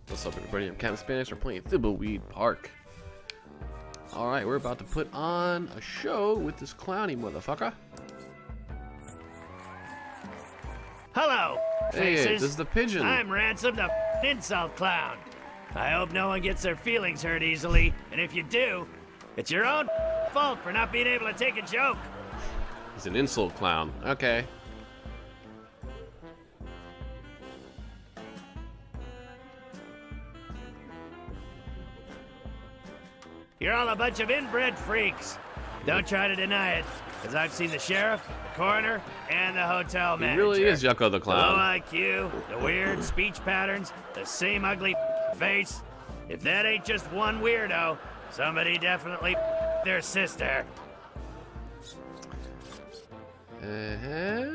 What's up, everybody? I'm Captain Spanish. We're playing Thimbleweed Park. Alright, we're about to put on a show with this clowny motherfucker. Hello, faces. Hey, this is the pigeon. I'm Ransom, the insult clown. I hope no one gets their feelings hurt easily, and if you do, it's your own fault for not being able to take a joke. He's an insult clown. Okay. You're all a bunch of inbred freaks. Don't try to deny it, because I've seen the sheriff, the coroner, and the hotel He manager. really is Yucko the Low Clown. IQ, the weird speech patterns, the same ugly face. If that ain't just one weirdo, somebody definitely their sister. Uh-huh.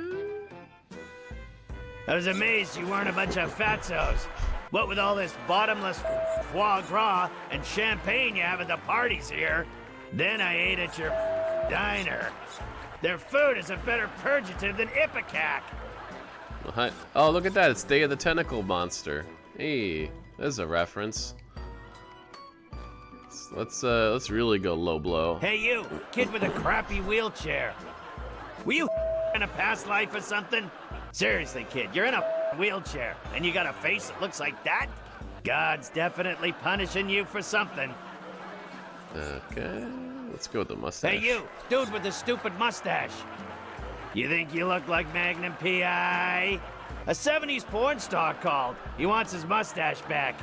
I was amazed you weren't a bunch of fatzos. What with all this bottomless foie gras and champagne you have at the parties here, then I ate at your diner. Their food is a better purgative than Ipecac. Oh, look at that. It's Day of the Tentacle Monster. Hey, there's a reference. Let's really go low blow. Hey you, kid with a crappy wheelchair. Were you in a past life or something? Seriously, kid, you're in a wheelchair, and you got a face that looks like that? God's definitely punishing you for something. Okay, let's go with the mustache. Hey you, dude with the stupid mustache. You think you look like Magnum P.I.? A 70s porn star called. He wants his mustache back.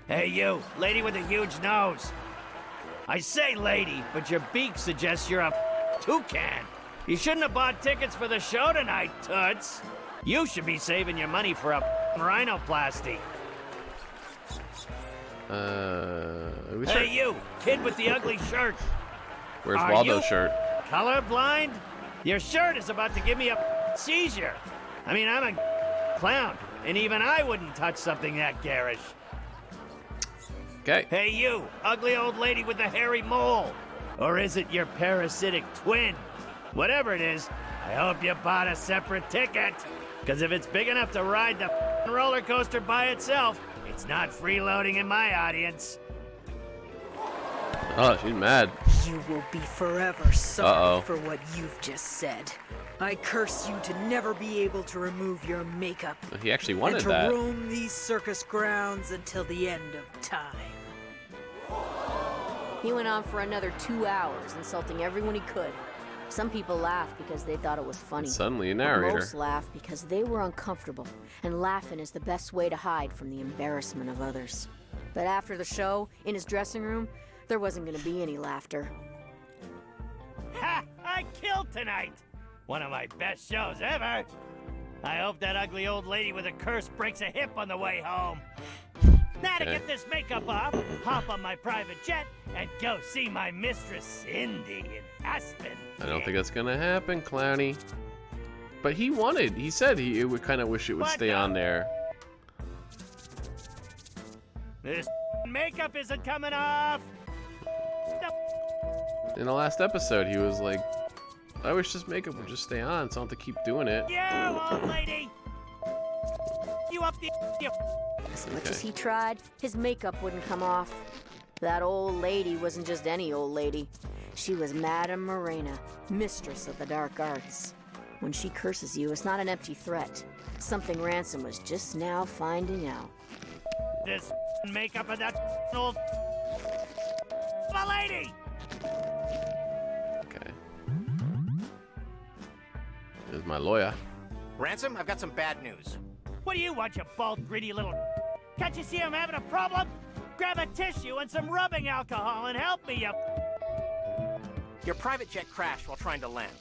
Hey you, lady with a huge nose. I say lady, but your beak suggests you're a toucan. You shouldn't have bought tickets for the show tonight, Toots. You should be saving your money for a rhinoplasty. Hey you, kid with the ugly shirt. Where's Are Waldo's you shirt? Colorblind? Your shirt is about to give me a seizure. I mean, I'm a clown, and even I wouldn't touch something that garish. Okay. Hey you, ugly old lady with the hairy mole. Or is it your parasitic twin? Whatever it is, I hope you bought a separate ticket. Because if it's big enough to ride the roller coaster by itself, it's not freeloading in my audience. Oh, she's mad. You will be forever sorry Uh-oh. for what you've just said. I curse you to never be able to remove your makeup He actually and wanted to that. roam these circus grounds until the end of time. He went on for another 2 hours, insulting everyone he could. Some people laughed because they thought it was funny. Suddenly a But narrator. most laughed because they were uncomfortable, and laughing is the best way to hide from the embarrassment of others. But after the show, in his dressing room, there wasn't going to be any laughter. Ha! I killed tonight! One of my best shows ever! I hope that ugly old lady with a curse breaks a hip on the way home. Now to Okay. get this makeup off, hop on my private jet and go see my mistress Cindy in Aspen. I don't think that's gonna happen, Clowny. But he said he would kind of wish it would What stay the- on there. This makeup isn't coming off! In the last episode, he was like, I wish this makeup would just stay on, so I don't have to keep doing it. You old lady! You up the you As much as he tried, his makeup wouldn't come off. That old lady wasn't just any old lady. She was Madame Morena, mistress of the dark arts. When she curses you, it's not an empty threat. Something Ransom was just now finding out. this makeup of that old lady! Okay. There's my lawyer. Ransom, I've got some bad news. What do you want, you bald, greedy little... Can't you see I'm having a problem? Grab a tissue and some rubbing alcohol and help me, you... Your private jet crashed while trying to land.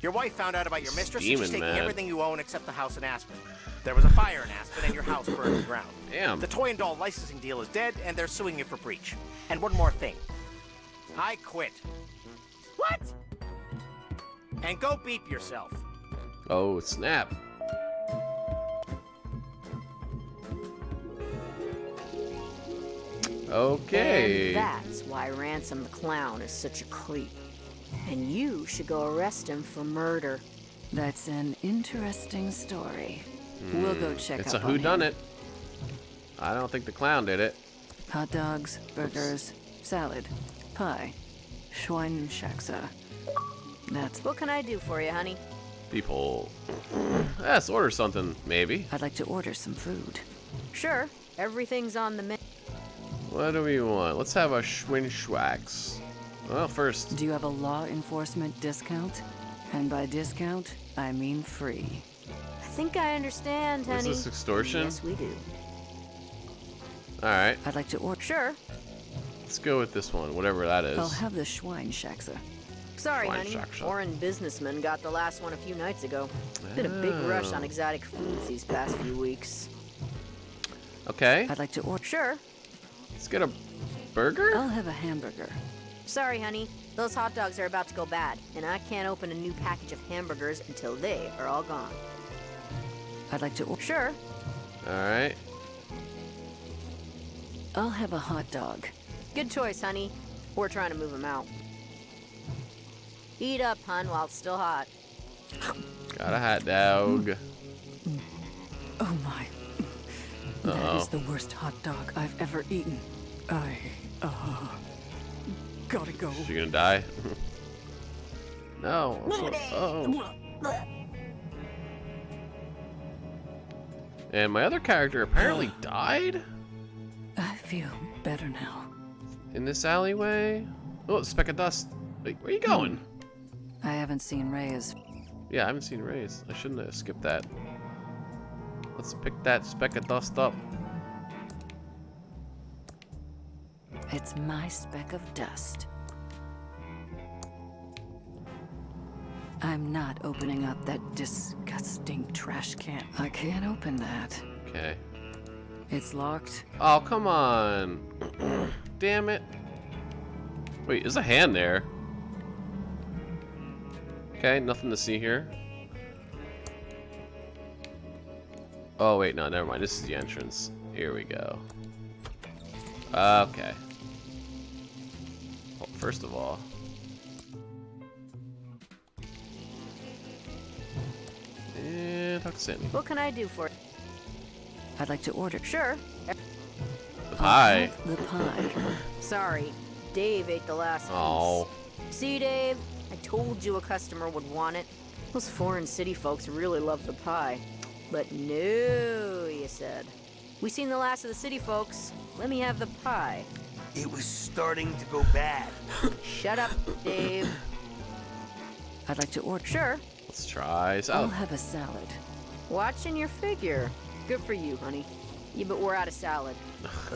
Your wife found out about your mistress and she's Steaming, taking man. everything you own except the house in Aspen. There was a fire in Aspen and your house burned to the ground. Damn. The toy and doll licensing deal is dead and they're suing you for breach. And one more thing. I quit. What? And go beep yourself. Oh, snap. Okay. And that's why Ransom the Clown is such a creep. And you should go arrest him for murder. That's an interesting story. We'll go check It's up a on him. whodunit. I don't think the clown did it. Hot dogs, burgers, salad, pie, Schweinshaxe. That's... What can I do for you, honey? People. Let's order something, maybe. I'd like to order some food. Sure, everything's on the menu. What do we want? Let's have a Schwinschwax. Well, first. Do you have a law enforcement discount? And by discount, I mean free. I think I understand, honey. Is this extortion? Yes, we do. Alright, I'd like to order... Sure. let's go with this one, whatever that is. I'll have the Schweinshaxe. Sorry, honey. Schweinshaxe. Foreign businessman got the last one a few nights ago. Been a big rush on exotic foods these past few weeks. Okay, I'd like to order... Sure. let's get a burger? I'll have a hamburger. Sorry, honey. Those hot dogs are about to go bad, and I can't open a new package of hamburgers until they are all gone. I'd like to order... Sure. Alright. I'll have a hot dog. Good choice, honey. We're trying to move them out. Eat up, hun, while it's still hot. Got a hot dog. Oh my. That is the worst hot dog I've ever eaten. Gotta go. Is she gonna die? No. Oh. And my other character apparently died I feel better now. in this alleyway. Oh, a speck of dust. Wait, where are you going? I haven't seen Reyes. Yeah, I haven't seen Ray's. I shouldn't have skipped that. Let's pick that speck of dust up. It's my speck of dust. I'm not opening up that disgusting trash can. I can't open that. Okay. It's locked. Oh, come on. Damn it. Wait, there's a hand there. Okay, nothing to see here. Oh, wait, no, never mind. This is the entrance. Here we go. Okay. Well, first of all... And talk to Sammy. What can I do for you? I'd like to order. Sure. The pie. The pie. Sorry, Dave ate the last piece. Oh. See, Dave? I told you a customer would want it. Those foreign city folks really love the pie. But no, you said. We seen the last of the city folks. Let me have the pie. It was starting to go bad. Shut up, Dave. I'd like to order. Sure. Let's try I'll salad. have a salad. Watching your figure. Good for you, honey. Yeah, but we're out of salad.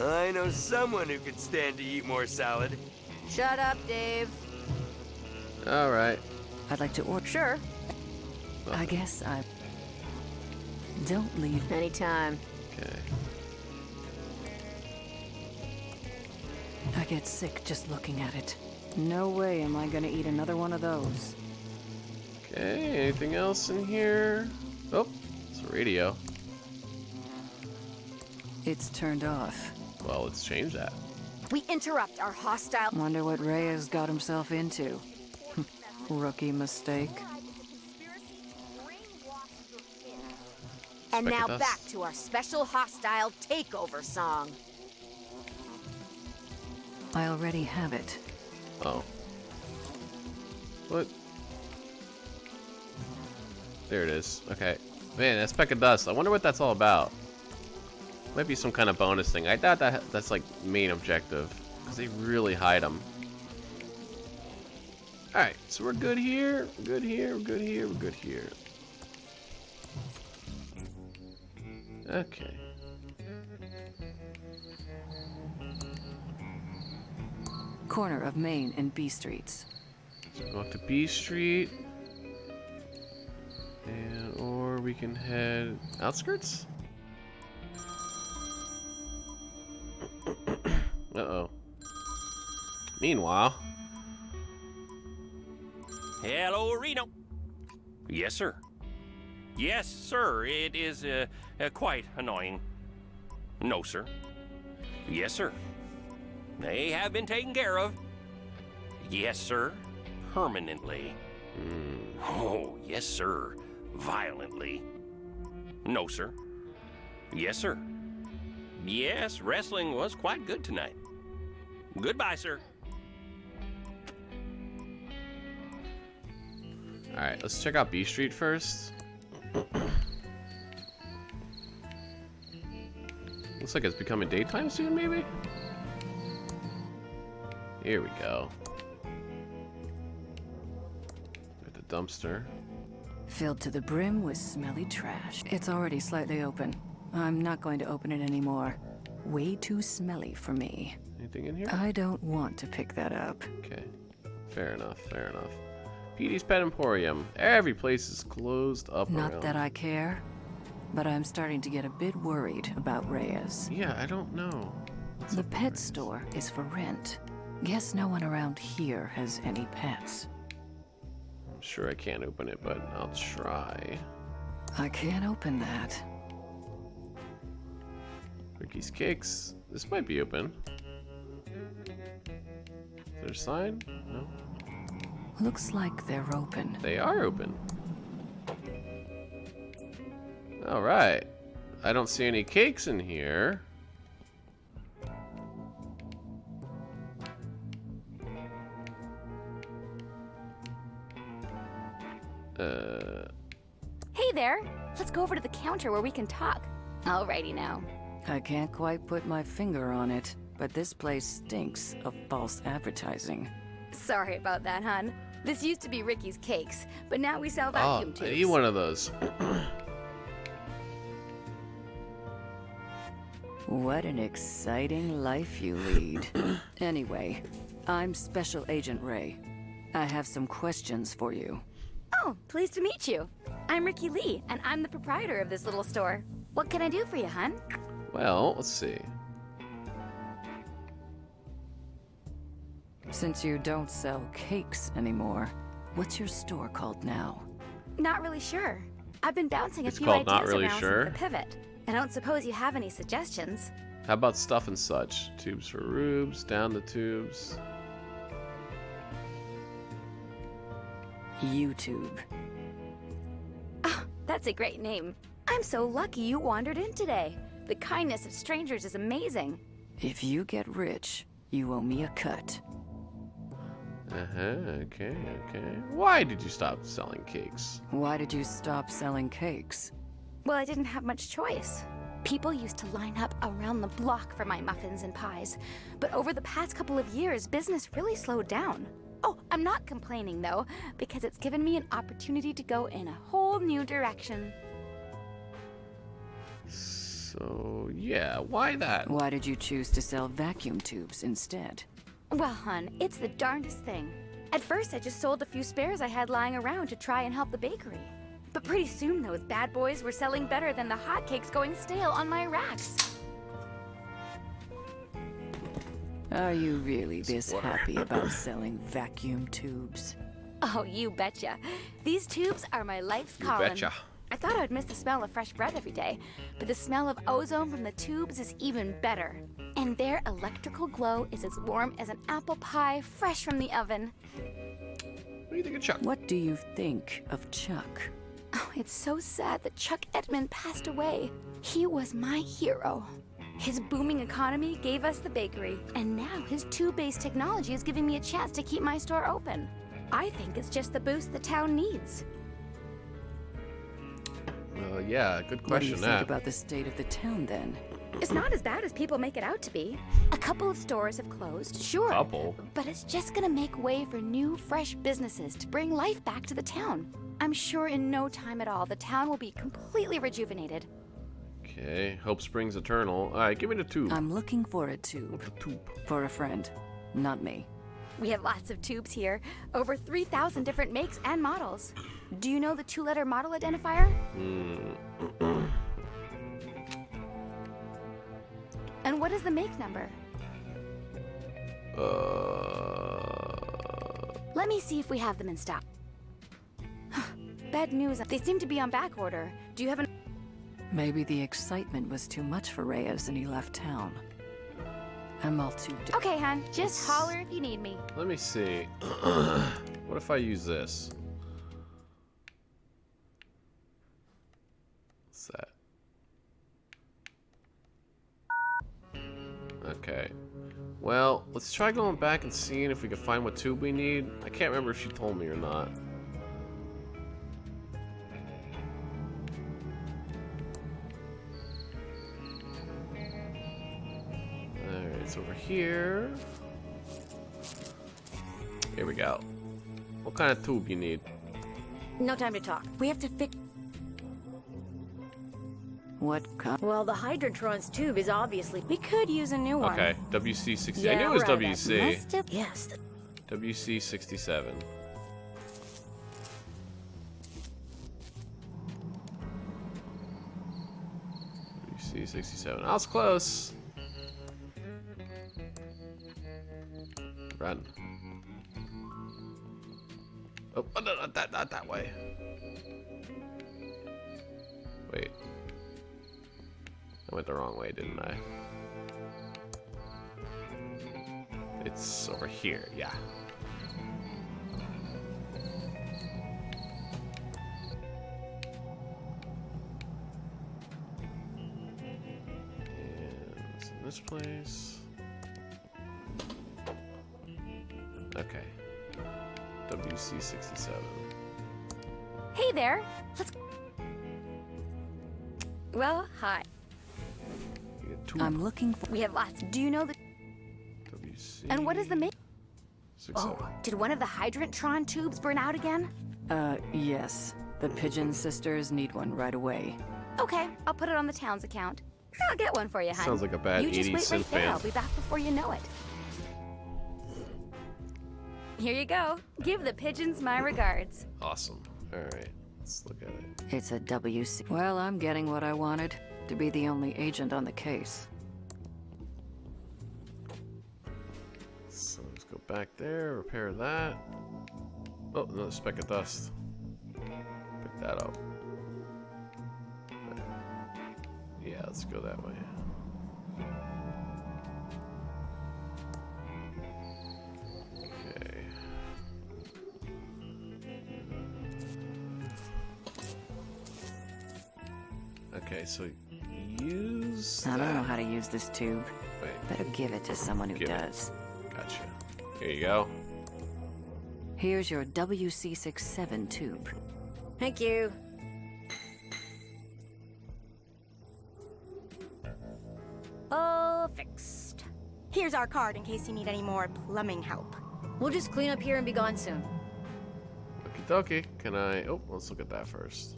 I know someone who could stand to eat more salad. Shut up, Dave. Alright. I'd like to order. Sure. I guess I... Don't leave. Anytime. Okay. I get sick just looking at it. No way am I gonna eat another one of those. Okay, anything else in here? Oh, it's a radio. It's turned off. Well, let's change that. We interrupt our hostile... Wonder what Reyes got himself into. Rookie mistake. And Speck now of dust. back to our special hostile takeover song. I already have it. Oh. What? There it is. Okay. Man, that speck of dust. I wonder what that's all about. Might be some kind of bonus thing. I thought that's like main objective. Because they really hide them. Alright, so we're good here. We're good here. We're good here. We're good here. Okay. Corner of Main and B Streets. So go up to B Street. And or we can head outskirts? Uh-oh. Meanwhile. Hello, Reno. Yes, sir. Yes, sir. It is quite annoying. No, sir. Yes, sir. They have been taken care of. Yes, sir. Permanently. Oh, yes, sir. Violently. No, sir. Yes, sir. Yes, wrestling was quite good tonight. Goodbye, sir. Alright, let's check out B Street first. Looks like it's becoming daytime soon, maybe? Here we go. At the dumpster. Filled to the brim with smelly trash. It's already slightly open. I'm not going to open it anymore. Way too smelly for me. Anything in here? I don't want to pick that up. Okay. Fair enough, fair enough. Petey's Pet Emporium. Every place is closed up Not around. that I care, but I'm starting to get a bit worried about Reyes. Yeah, I don't know. What's The up with pet Reyes? store is for rent. Guess no one around here has any pets. I'm sure I can't open it, but I'll try. I can't open that. Ricky's Cakes. This might be open. Is there a sign? No. Looks like they're open. They are open. Alright. I don't see any cakes in here. Hey there! Let's go over to the counter where we can talk. Alrighty now. I can't quite put my finger on it, but this place stinks of false advertising. Sorry about that, hon. This used to be Ricky's Cakes, but now we sell Oh, vacuum I tubes. need one of those. What an exciting life you lead. Anyway, I'm Special Agent Ray. I have some questions for you. Oh, pleased to meet you. I'm Ricky Lee, and I'm the proprietor of this little store. What can I do for you, hon? Well, let's see. Since you don't sell cakes anymore, what's your store called now? Not really sure. I've been bouncing It's a few called ideas Not Really around Sure? since the pivot. I don't suppose you have any suggestions. How about stuff and such? Tubes for rubes, down the tubes. YouTube. Oh, that's a great name. I'm so lucky you wandered in today. The kindness of strangers is amazing. If you get rich, you owe me a cut. Okay, okay. Why did you stop selling cakes? Why did you stop selling cakes? Well, I didn't have much choice. People used to line up around the block for my muffins and pies. But over the past couple of years, business really slowed down. Oh, I'm not complaining though, because it's given me an opportunity to go in a whole new direction. So, yeah, why that? Why did you choose to sell vacuum tubes instead? Well, hon, it's the darndest thing. At first, I just sold a few spares I had lying around to try and help the bakery. But pretty soon, those bad boys were selling better than the hotcakes going stale on my racks. Are you really this happy about selling vacuum tubes? Oh, you betcha. These tubes are my life's You calling. betcha. I thought I'd miss the smell of fresh bread every day, but the smell of ozone from the tubes is even better. And their electrical glow is as warm as an apple pie fresh from the oven. What do you think of Chuck? What do you think of Chuck? Oh, it's so sad that Chuck Edmund passed away. He was my hero. His booming economy gave us the bakery, and now his tube-based technology is giving me a chance to keep my store open. I think it's just the boost the town needs. Yeah, good What do you question, think that. about the state of the town then? It's not as bad as people make it out to be. A couple of stores have closed, sure. Couple? But it's just gonna make way for new, fresh businesses to bring life back to the town. I'm sure in no time at all, the town will be completely rejuvenated. Okay, hope springs eternal. Alright, give me the tube. I'm looking for a tube. The tube. For a friend. Not me. We have lots of tubes here, over 3,000 different makes and models. Do you know the two-letter model identifier? And what is the make number? Let me see if we have them in stock. Bad news, they seem to be on back order. Do you have an... Maybe the excitement was too much for Reyes and he left town. I'm all too... Okay, hon, just holler if you need me. Let me see. What if I use this? What's that? Okay. Well, let's try going back and seeing if we can find what tube we need. I can't remember if she told me or not. Alright, it's over here. Here we go. What kind of tube you need? No time to talk. We have to fix. Well, the Hydrantron's tube is obviously. We could use a new one. Okay, WC60. Yeah, I knew it was right, WC. Yes. WC67. WC67. I was close. Run. Oh, no, not that way. Wait. I went the wrong way, didn't I? It's over here, yeah. And it's in this place. Okay. WC67. Hey there. Let's. Well, hi. You get two I'm looking for. We have lots. Do you know the? WC. And what is the make? 67. Oh, did one of the Hydrantron tubes burn out again? Yes. The Pigeon sisters need one right away. Okay, I'll put it on the town's account. I'll get one for you, hon. Sounds like a bad You just 80s wait right synth there. band. I'll be back before you know it. Here you go. Give the pigeons my regards. Awesome. Alright, let's look at it. It's a WC. Well, I'm getting what I wanted. To be the only agent on the case. So let's go back there, repair that. Oh, another speck of dust. Pick that up. Yeah, let's go that way. Okay. Okay, so use I don't know that. how to use this tube. Wait, Better give it to someone who Give it. does. gotcha. Here you go. Here's your WC67 tube. Thank you. All fixed. Here's our card in case you need any more plumbing help. We'll just clean up here and be gone soon. Okie dokie. Can I... Oh, let's look at that first.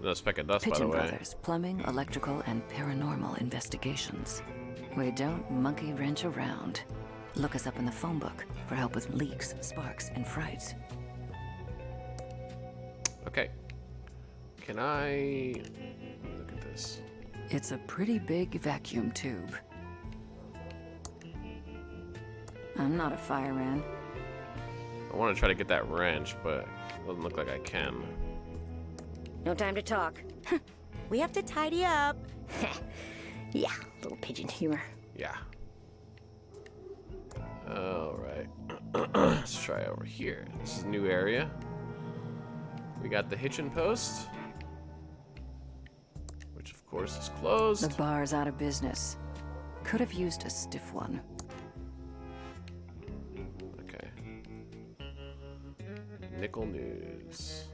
No speck of dust, Pigeon by the way. Brothers, plumbing, electrical, and paranormal investigations. We don't monkey wrench around. Look us up in the phone book for help with leaks, sparks, and frights. Okay. Can I... Look at this. It's a pretty big vacuum tube. I'm not a fireman. I want to try to get that wrench, but it doesn't look like I can. No time to talk. We have to tidy up. Yeah, little pigeon humor. Yeah. Alright. Let's try over here. This is a new area. We got the hitching post, which of course is closed. The bar's out of business. Could have used a stiff one. Okay. Nickel News.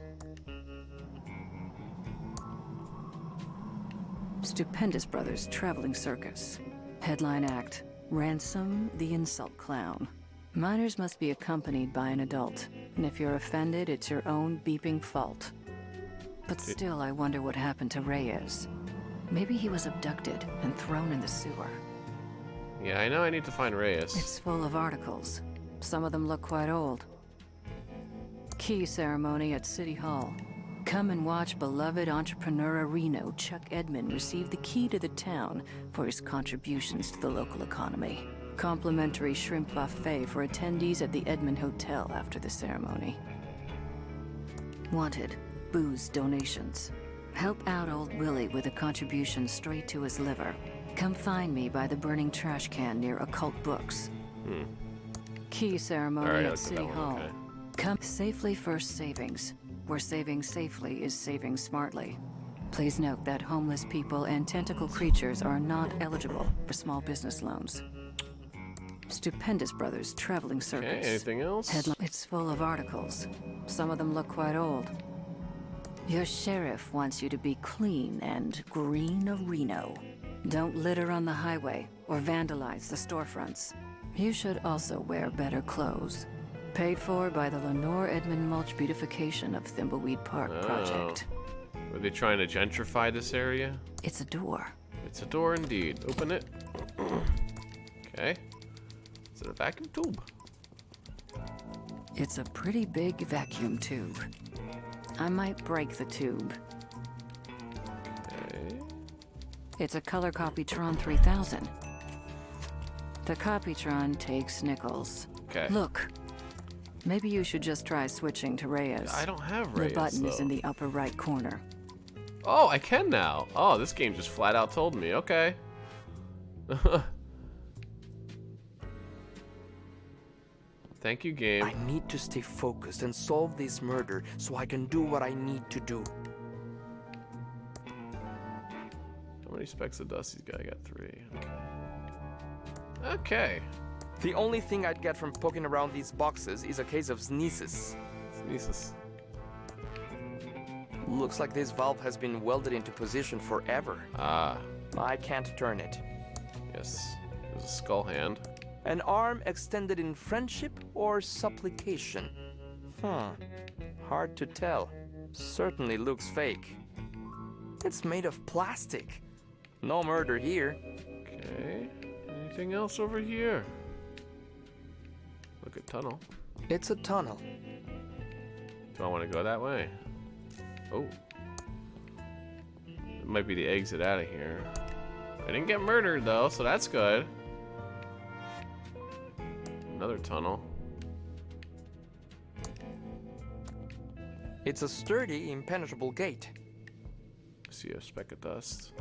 Stupendous Brothers Traveling Circus. Headline act, Ransom the Insult Clown. Minors must be accompanied by an adult, and if you're offended, it's your own beeping fault. But still, I wonder what happened to Reyes. Maybe he was abducted and thrown in the sewer. Yeah, I know I need to find Reyes. It's full of articles. Some of them look quite old. Key ceremony at City Hall. Come and watch beloved entrepreneur Reno Chuck Edmond receive the key to the town for his contributions to the local economy. Complimentary shrimp buffet for attendees at the Edmond Hotel after the ceremony. Wanted, booze donations. Help out old Willie with a contribution straight to his liver. Come find me by the burning trash can near Occult Books. Key ceremony Alright, at look at City that one, Hall. okay. Come safely first savings. Where saving safely is saving smartly. Please note that homeless people and tentacle creatures are not eligible for small business loans. Stupendous Brothers traveling circus. Okay, anything else? It's full of articles. Some of them look quite old. Your sheriff wants you to be clean and green a Reno. Don't litter on the highway or vandalize the storefronts. You should also wear better clothes. Paid for by the Lenore Edmund Mulch Beautification of Thimbleweed Park project. Were they trying to gentrify this area? It's a door. It's a door indeed. Open it. Okay. Is it a vacuum tube? It's a pretty big vacuum tube. I might break the tube. Okay. It's a color Copytron 3000. The Copytron takes nickels. Okay. Look. Maybe you should just try switching to Reyes. I don't have Reyes, The button is though. in the upper right corner. Oh, I can now. Oh, this game just flat out told me. Okay. Thank you, game. I need to stay focused and solve this murder so I can do what I need to do. How many specks of dust he's got? I got 3. Okay. Okay. The only thing I'd get from poking around these boxes is a case of sneezes. Sneezes. Looks like this valve has been welded into position forever. Ah. I can't turn it. Yes. There's a skull hand. An arm extended in friendship or supplication? Hard to tell. Certainly looks fake. It's made of plastic. No murder here. Okay. Anything else over here? Look at tunnel. It's a tunnel. Do I want to go that way? Oh. It might be the exit out of here. I didn't get murdered though, so that's good. Another tunnel. It's a sturdy, impenetrable gate. I see a speck of dust.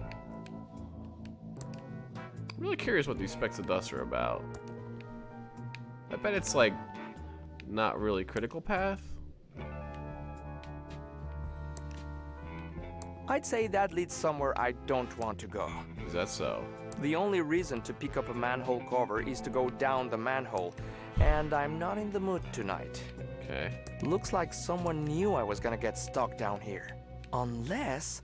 I'm really curious what these specks of dust are about. I bet it's like not really critical path. I'd say that leads somewhere I don't want to go. Is that so? The only reason to pick up a manhole cover is to go down the manhole, and I'm not in the mood tonight. Okay. Looks like someone knew I was gonna get stuck down here. Unless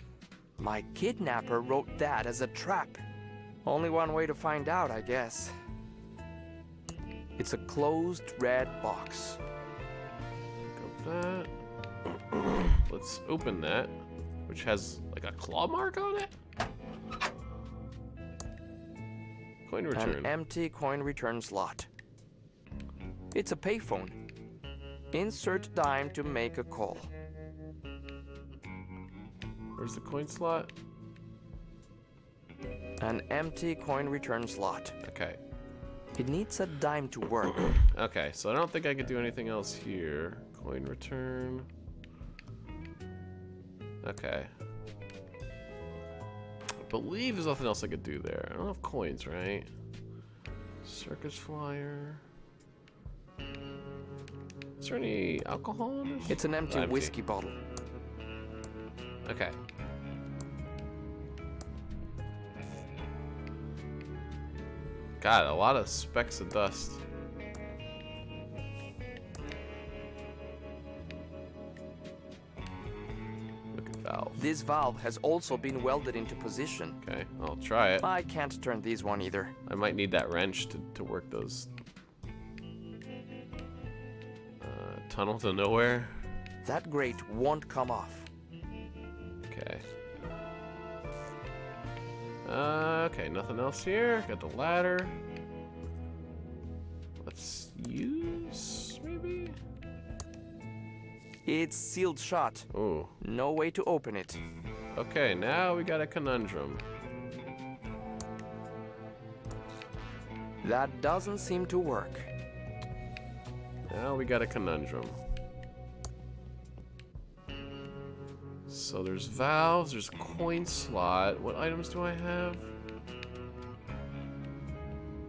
my kidnapper wrote that as a trap. Only one way to find out, I guess. It's a closed red box. Pick up that. Let's open that, which has like a claw mark on it. Coin return. An empty coin return slot. It's a payphone. Insert dime to make a call. Where's the coin slot? An empty coin return slot. Okay. It needs a dime to work. Okay, so I don't think I could do anything else here. Coin return. Okay. I believe there's nothing else I could do there. I don't have coins, right? Circus flyer. Is there any alcohol in this? It's an empty whiskey bottle. Okay. God, a lot of specks of dust. Look at valve. This valve has also been welded into position. Okay, I'll try it. I can't turn these one either. I might need that wrench to work those. Tunnel to nowhere. That grate won't come off. Okay. Okay, nothing else here. Got the ladder. Let's use, maybe? It's sealed shut. Ooh. No way to open it. Okay, now we got a conundrum. That doesn't seem to work. Now we got a conundrum. So there's valves, there's a coin slot. What items do I have?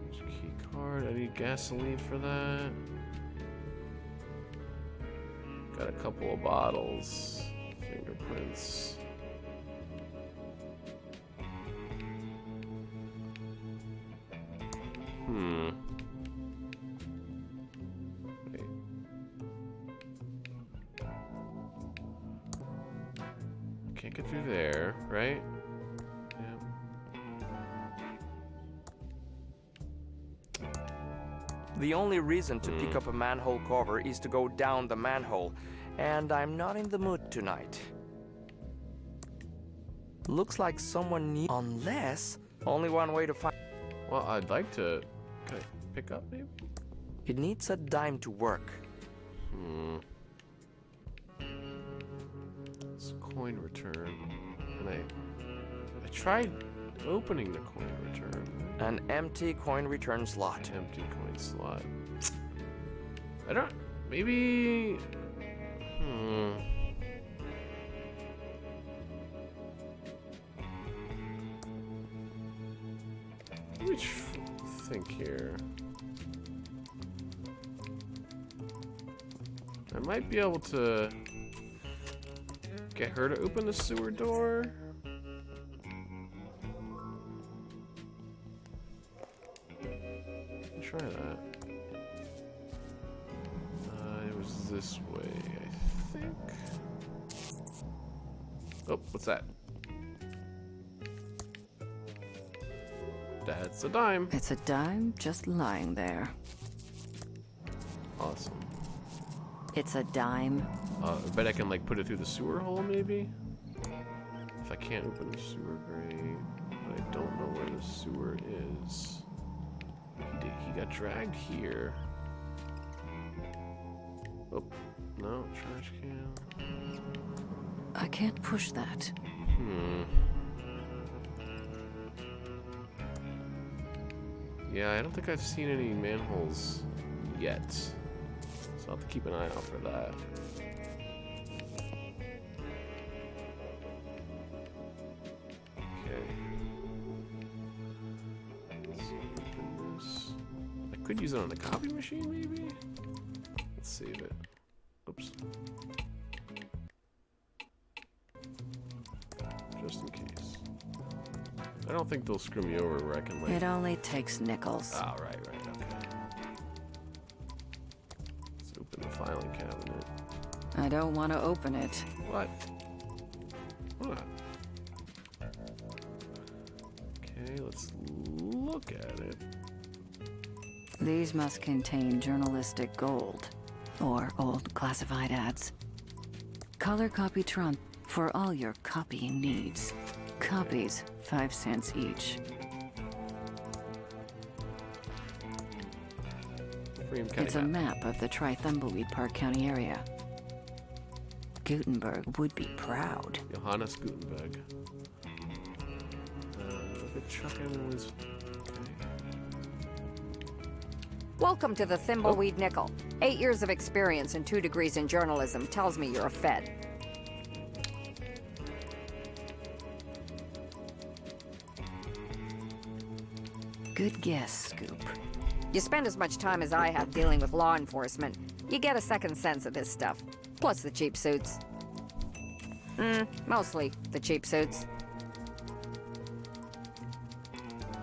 There's a key card. I need gasoline for that. Got a couple of bottles. Fingerprints. through there, right? Yeah. The only reason to pick up a manhole cover is to go down the manhole, and I'm not in the mood tonight. Looks like someone needs... Unless... Only one way to find... Well, I'd like to... Can I pick up, maybe? It needs a dime to work. It's coin return. And I tried opening the coin return. An empty coin return slot. Empty coin slot. I don't... Maybe... Let me think here. I might be able to get her to open the sewer door. Try that. It was this way, I think. Oh, what's that? That's a dime. It's a dime just lying there. Awesome. It's a dime. I bet I can like put it through the sewer hole maybe? If I can't open the sewer grate, but I don't know where the sewer is. He got dragged here. Oh, no, trash can. I can't push that. Yeah, I don't think I've seen any manholes yet. So I'll have to keep an eye out for that. Okay. Let's open this. I could use it on the copy machine, maybe? Let's save it. Oops. Just in case. I don't think they'll screw me over where I can like... It only takes nickels. Oh, right, okay. Let's open the filing cabinet. I don't want to open it. What? What? Okay, let's look at it. These must contain journalistic gold. Or old classified ads. Color Copytron for all your copying needs. Copies, 5 cents each. It's a map of the Thimbleweed Park County area. Gutenberg would be proud. Johannes Gutenberg. Look at Chuck Edmonds. Welcome to the Thimbleweed Nickel. 8 years of experience and 2 degrees in journalism tells me you're a Fed. Good guess, Scoop. You spend as much time as I have dealing with law enforcement, you get a second sense of this stuff. Plus the cheap suits. Mostly the cheap suits.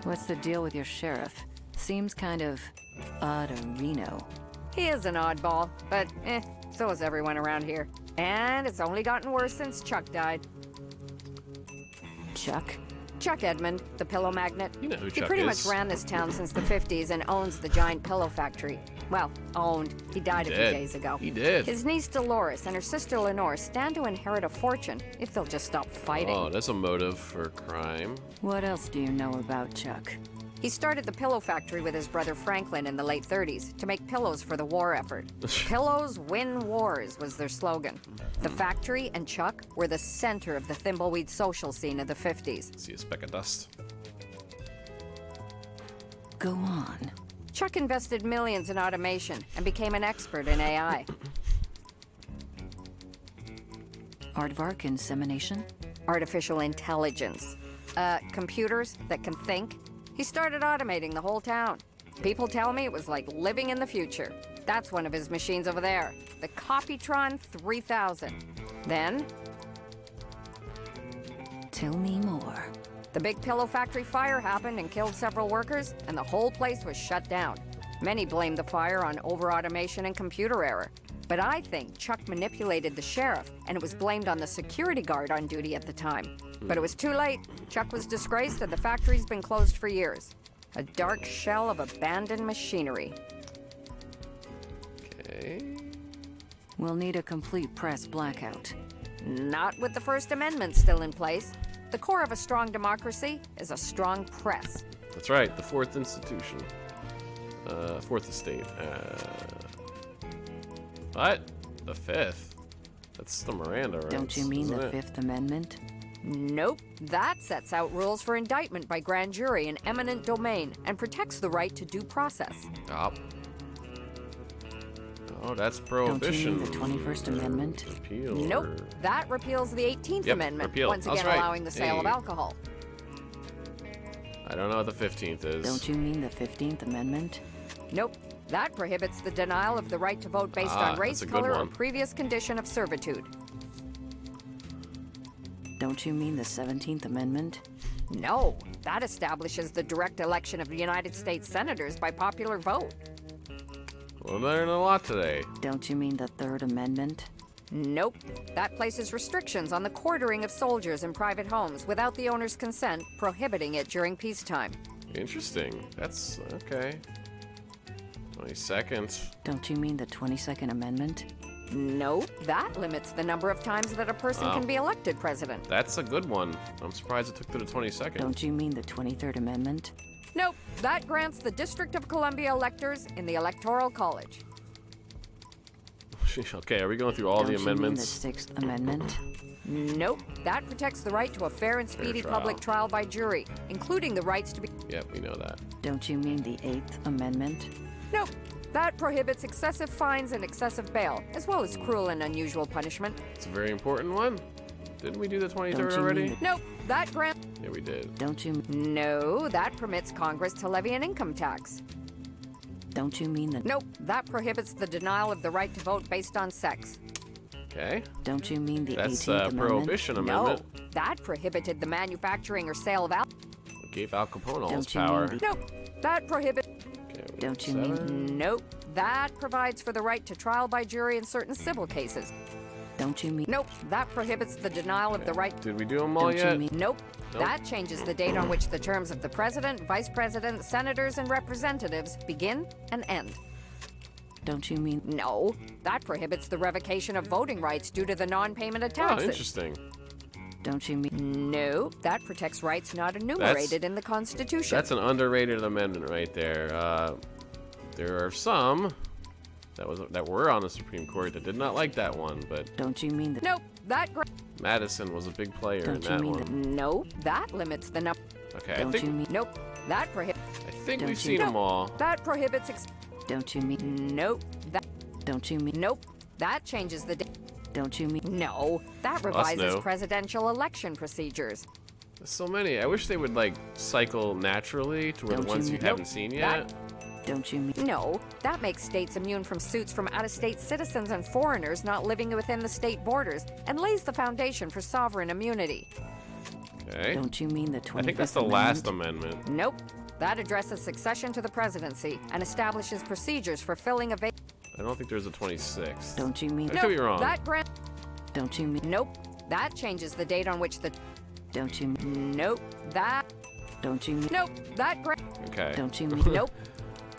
What's the deal with your sheriff? Seems kind of odd-a-reno. He is an oddball, but so is everyone around here. And it's only gotten worse since Chuck died. Chuck? Chuck Edmund, the pillow magnate. You know who Chuck is. He pretty much ran this town since the 50s and owns the giant pillow factory. Well, owned. He died a few days ago. He did. His niece Dolores and her sister Lenore stand to inherit a fortune if they'll just stop fighting. Oh, that's a motive for crime. What else do you know about Chuck? He started the pillow factory with his brother Franklin in the late 30s to make pillows for the war effort. Pillows win wars was their slogan. The factory and Chuck were the center of the Thimbleweed social scene of the 50s. See a speck of dust. Go on. Chuck invested millions in automation and became an expert in AI. Aardvark insemination? Artificial intelligence. Computers that can think. He started automating the whole town. People tell me it was like living in the future. That's one of his machines over there, the Copytron 3000. Then... Tell me more. The big pillow factory fire happened and killed several workers, and the whole place was shut down. Many blamed the fire on over-automation and computer error. But I think Chuck manipulated the sheriff, and it was blamed on the security guard on duty at the time. But it was too late. Chuck was disgraced, and the factory's been closed for years. A dark shell of abandoned machinery. Okay. We'll need a complete press blackout. Not with the First Amendment still in place. The core of a strong democracy is a strong press. That's right, the fourth institution. Fourth estate. What? The fifth? That's the Miranda rights. Don't you mean isn't the it? Fifth Amendment? Nope. That sets out rules for indictment by grand jury in eminent domain and protects the right to due process. Oh, that's Don't prohibition. you mean the 21st Amendment? Repeal. Nope. or- That repeals the 18th Yep, Amendment, repeal. once That's again right. allowing the sale of Hey. alcohol. I don't know what the 15th is. Don't you mean the 15th Amendment? Nope. That prohibits the denial of the right to vote based on race, that's a good color, or one. previous condition of servitude. Don't you mean the 17th Amendment? No. That establishes the direct election of the United States senators by popular vote. We're learning a lot today. Don't you mean the Third Amendment? Nope. That places restrictions on the quartering of soldiers in private homes without the owner's consent, prohibiting it during peacetime. Interesting. That's okay. 22nd. Don't you mean the 22nd Amendment? Nope. That limits the number of times that a person Oh. can be elected president. That's a good one. I'm surprised it took to the 22nd. Don't you mean the 23rd Amendment? Nope. That grants the District of Columbia electors in the Electoral College. Okay, are we going through all Don't the you mean the amendments? 6th Amendment? Nope. That protects the right to a fair and speedy trial. public trial by jury, including the rights to be... Yep, we know that. Don't you mean the 8th Amendment? Nope. That prohibits excessive fines and excessive bail, as well as cruel and unusual punishment. It's a very important one. Didn't we do the 23rd Don't you already? mean Nope. That grant... Yeah, we did. Don't you No. That permits Congress to levy an income tax. don't you mean the Nope. That prohibits the denial of the right to vote based on sex. Okay. Don't you mean the That's 18th Amendment? Prohibition Amendment. No. That prohibited the manufacturing or sale of alcohol. It gave Al Capone all his Don't you mean power. the- Nope. That prohibits... Okay, we Don't got you mean- 7. Nope. That provides for the right to trial by jury in certain civil cases. Don't you mean Nope. That prohibits the denial of the right... Did we do them all Don't you yet? mean- Nope. Nope. That changes the date on which the terms of the president, vice president, senators, and representatives begin and end. Don't you mean No. That prohibits the revocation of voting rights due to the non-payment of Oh, taxes. interesting. Don't you mean No. That protects rights not enumerated in the Constitution. That's an underrated amendment right there. There are some that were on the Supreme Court that did not like that one, but don't you mean the Nope. That... Madison was a big player in Don't you that mean one. No. That limits the number... Okay, I don't think you mean Nope. That prohibits... I think Don't we've you- seen them all. That prohibits... don't you mean Nope. That... don't you mean Nope. That changes the... don't you mean No. That revises no. presidential election procedures. There's so many. I wish they would like cycle naturally to where the Don't you ones you mean- haven't Nope. seen That- yet. don't you mean No. That makes states immune from suits from out-of-state citizens and foreigners not living within the state borders and lays the foundation for sovereign immunity. Okay. don't you mean the 25th I think that's the last amendment. Nope. That addresses succession to the presidency and establishes procedures for filling a vacancy. I don't think there's a 26th. Don't you mean I could be wrong. That grant... don't you mean Nope. That changes the date on which the... don't you mean Nope. That... don't you mean Nope. That grant... Okay. don't you mean Nope.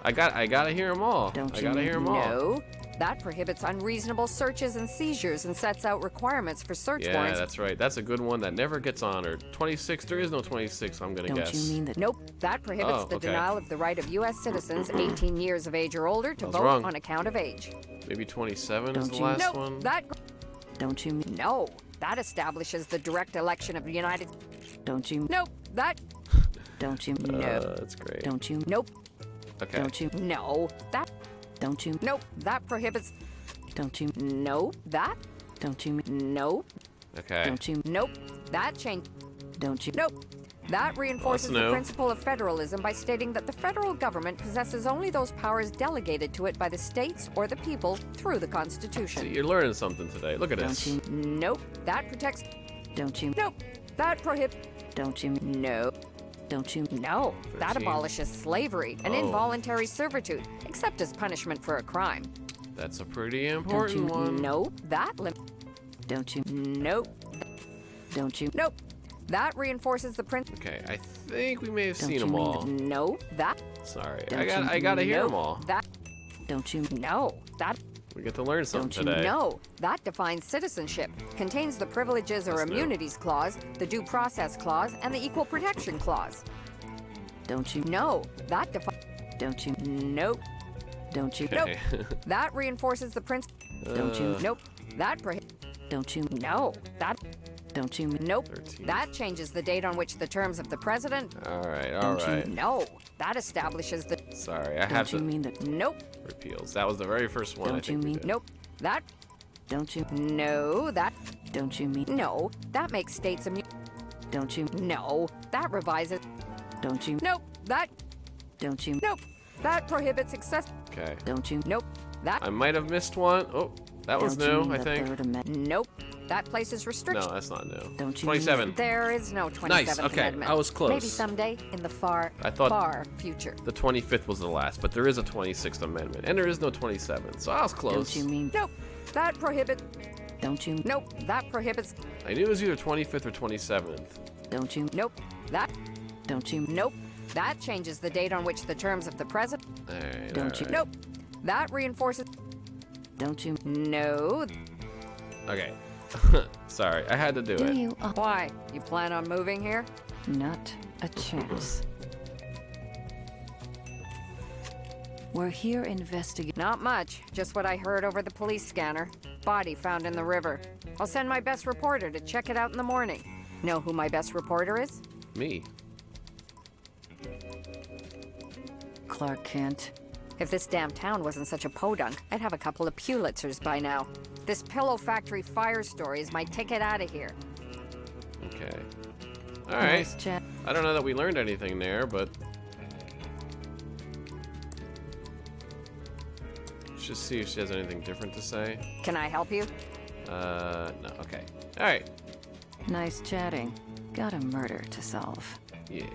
I gotta hear them all. Don't I you gotta mean- hear them all. No. That prohibits unreasonable searches and seizures and sets out requirements for search Yeah, warrants. that's right. That's a good one that never gets honored. 26. There is no 26. I'm gonna don't guess. you mean that Nope. That prohibits Oh, the okay. denial of the right of U.S. citizens 18 years of age or older to I was vote wrong. on account of age. Maybe 27 is Don't the you- last Nope. one. That... don't you mean No. That establishes the direct election of the United... don't you Nope. That... don't you mean That's great. don't you Nope. Okay. don't you No. That... don't you Nope. That prohibits... don't you No. That... don't you mean No. Okay. don't you Nope. That change... don't you Nope. That reinforces the no. principle of federalism by stating that the federal government possesses only those powers delegated to it by the states or the people through the See, Constitution. you're learning something today. Look at don't this. you Nope. That protects... don't you Nope. That prohibits... don't you No. don't you No. That 13. abolishes slavery and Oh. involuntary servitude, except as punishment for a crime. That's a pretty Don't important you one. No, that Don't you? Nope. Don't you? Nope. That reinforces the principle. Okay, I think we may have Don't seen you them mean all. No, that. Sorry, Don't I gotta hear Nope. them all. That. Don't you? No, that. We get to learn something Don't you today. No, that defines citizenship. Contains the privileges or That's new. immunities clause, the due process clause, and the equal protection clause. Don't you? No, that defines. Don't you? Nope. Don't you? Okay. That reinforces the principle. Don't you? Nope. That Don't you? No, that. Don't you? Nope. 13. That changes the date on which the terms of the president. All right, all Don't you- right. No, that establishes the. Sorry, I have Don't you to mean that? Nope. repeals. That was the very first one. I Don't you think we mean- did. Nope. That. Don't you? No, that. Don't you mean? No, that makes states immune. Don't you? No, that revises. Don't you? Nope. That. Don't you? Nope. That prohibits excess. Okay. Don't you? Nope. That. I might have missed one. Oh, that was Don't you new, mean I the think. Third Amendment? Nope. That places No, restrictions. that's not new. Don't you mean- 27. There is no 27th Nice, okay, Amendment. I was close. Maybe someday in the far, I thought- far future. The 25th was the last, but there is a 26th Amendment, and there is no 27th, so I was close. Don't you mean? Nope. That prohibits. Don't you? Nope. That prohibits. I knew it was either 25th or 27th. Don't you? Nope. That. Don't you? Nope. That changes the date on which the terms of the president. All right, Don't you- all Nope. That reinforces. Don't you? No. right. Okay. Sorry, I had to do Do it. you? Why? You plan on moving here? Not a chance. We're here investigating. Not much. Just what I heard over the police scanner. Body found in the river. I'll send my best reporter to check it out in the morning. Know who my best reporter is? Me. Clark Kent. If this damn town wasn't such a podunk, I'd have a couple of Pulitzers by now. This pillow factory fire story is my ticket out of here. Okay. All right. Nice chat. I don't know that we learned anything there, but let's just see if she has anything different to say. Can I help you? No. Okay. All right. Nice chatting. Got a murder to solve. Yeah.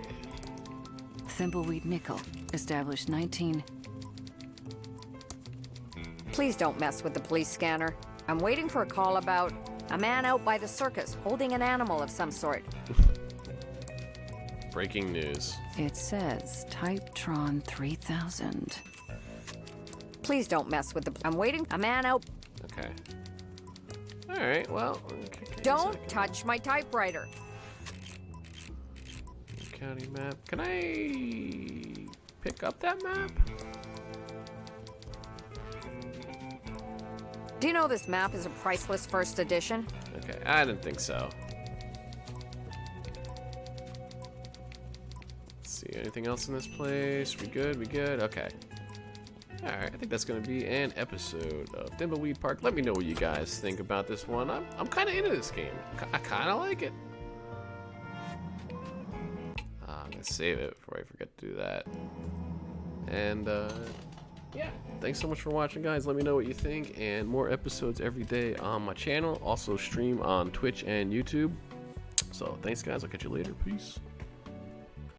Thimbleweed Nickel. Established 19. Please don't mess with the police scanner. I'm waiting for a call about a man out by the circus holding an animal of some sort. Breaking news. It says Typetron 3000. Please don't mess with the. I'm waiting. A man out. Okay. All right. Well. Okay, give me a Don't second. touch my typewriter. County map. Can I pick up that map? Do you know this map is a priceless first edition? Okay. I didn't think so. Let's see. Anything else in this place? We good? We good? Okay. All right. I think that's gonna be an episode of Thimbleweed Park. Let me know what you guys think about this one. I'm kind of into this game. I kind of like it. I'm gonna save it before I forget to do that. And yeah, thanks so much for watching, guys. Let me know what you think, and more episodes every day on my channel. Also stream on Twitch and YouTube. So thanks, guys. I'll catch you later. Peace.